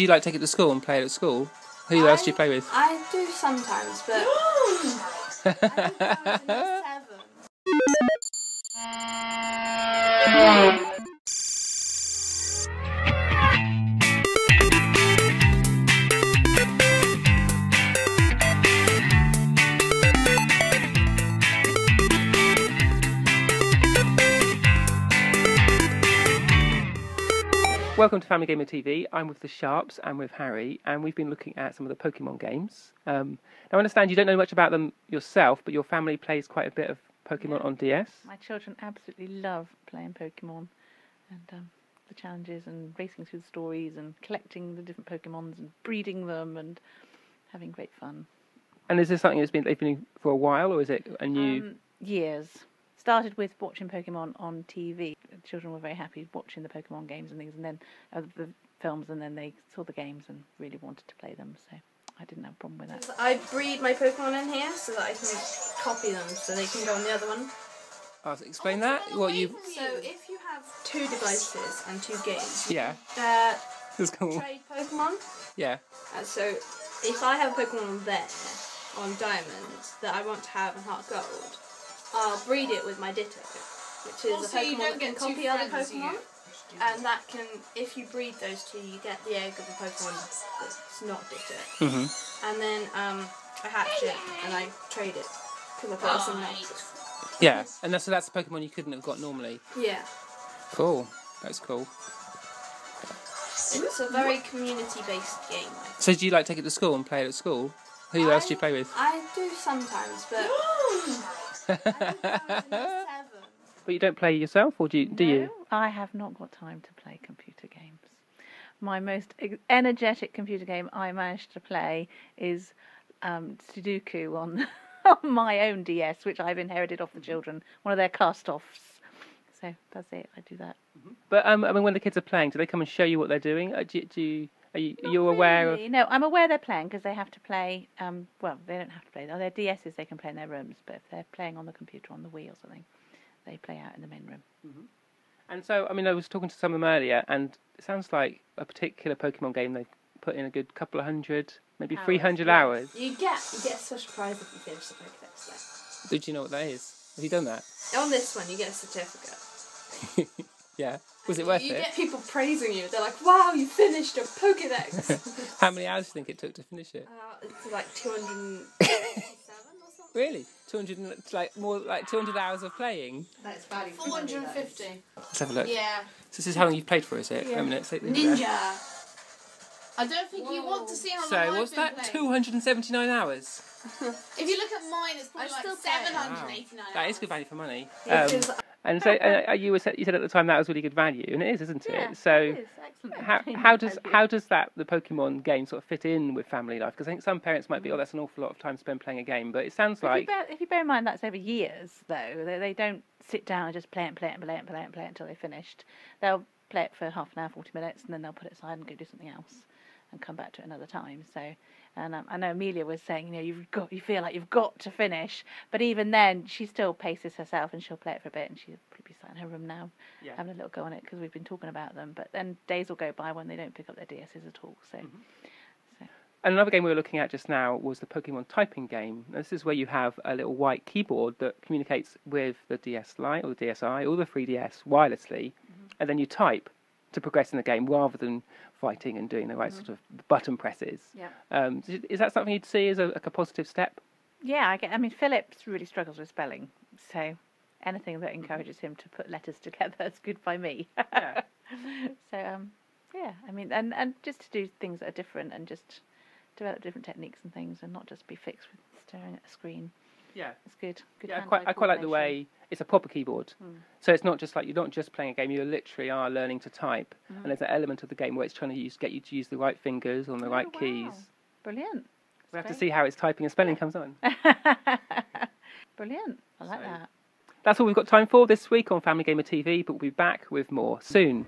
Do you like take it to school and play it at school? Who else do you play with? I do sometimes, but I think I was in year 7. Welcome to Family Gamer TV. I'm with the Sharps and with Harry, and we've been looking at some of the Pokemon games. Now I understand you don't know much about them yourself, but your family plays quite a bit of Pokemon on DS. My children absolutely love playing Pokemon, and the challenges and racing through the stories and collecting the different Pokemons and breeding them and having great fun. And is this something they've been for a while, or is it a new... Years. Started with watching Pokemon on TV. The children were very happy watching the Pokemon games and things, and then the films, and then they saw the games and really wanted to play them, so I didn't have a problem with that. I breed my Pokemon in here so that I can copy them so they can go on the other one. Explain that? What you... So if you have 2 devices and 2 games, Yeah. That's cool. trade Pokemon. Yeah. So if I have a Pokemon there on Diamond that I want to have in Heart Gold, I'll breed it with my Ditto, which is a Pokemon that can copy other Pokemon. And that can, if you breed those 2, you get the egg of a Pokemon that's not Ditto. And then I hatch it and I trade it because I've got someone else. Yeah, and that's a Pokemon you couldn't have got normally. Yeah. Cool. That's cool. It's a very community-based game. So do you like take it to school and play it at school? Who else do you play with? I do sometimes, but I think I was in year 7. But you don't play yourself, or do you? I have not got time to play computer games. My most energetic computer game I managed to play is Sudoku on my own DS, which I've inherited off the children, one of their cast-offs. So that's it, I do that. But I mean, when the kids are playing, do they come and show you what they're doing? Are you aware of... No, I'm aware they're playing because they have to play. Well, they don't have to play. Their DSs they can play in their rooms, but if they're playing on the computer on the Wii or something, they play out in the main room. And so, I mean, I was talking to some of them earlier, and it sounds like a particular Pokemon game they've put in a good couple of hundred, maybe 300 hours. You get a special prize if you finish the Pokédex there. Do you know what that is? Have you done that? On this one, you get a certificate. Yeah. Was it worth You it? get people praising you. They're like, wow, you finished a Pokédex. How many hours do you think it took to finish it? It's like 287 or something. Really? 200 hours of playing? That's value. 450. Let's have a look. Yeah. So this is how long you've played for, is it? Yeah. A minute. Ninja. I don't think you want to see how long So, I've what's been that? playing. 279 hours? If you look at mine, it's probably like 789 hours. That is good value for money. Because And so you said at the time that was really good value, and it is, isn't it? Yeah, So it is. Excellent. how does the Pokemon game sort of fit in with family life? Because I think some parents might be, that's an awful lot of time spent playing a game, but it sounds like... If you bear in mind that's over years, though, they don't sit down and just play it until they're finished. They'll play it for half an hour, 40 minutes, and then they'll put it aside and go do something else and come back to it another time. So, and I know Amelia was saying, you feel like you've got to finish, but even then, she still paces herself and she'll play it for a bit, and she'll probably be sat in her room now, having a little go on it because we've been talking about them. But then days will go by when they don't pick up their DSs at all. So. And another game we were looking at just now was the Pokemon typing game. Now, this is where you have a little white keyboard that communicates with the DS Lite or the DSi or the 3DS wirelessly, and then you type to progress in the game rather than fighting and doing the right sort of button presses. Yeah. Is that something you'd see as a positive step? Yeah, I mean, Philip really struggles with spelling, so anything that encourages him to put letters together is good by me. Yeah. So, yeah, I mean, and just to do things that are different and just develop different techniques and things and not just be fixed with staring at a screen. Yeah. It's good. Yeah, I quite like the way it's a proper keyboard. So it's not just like you're not just playing a game, you literally are learning to type. And there's an element of the game where it's trying to get you to use the right fingers on the right keys. Brilliant. We have to see how its typing and spelling comes on. Brilliant. I like that. That's all we've got time for this week on Family Gamer TV, but we'll be back with more soon.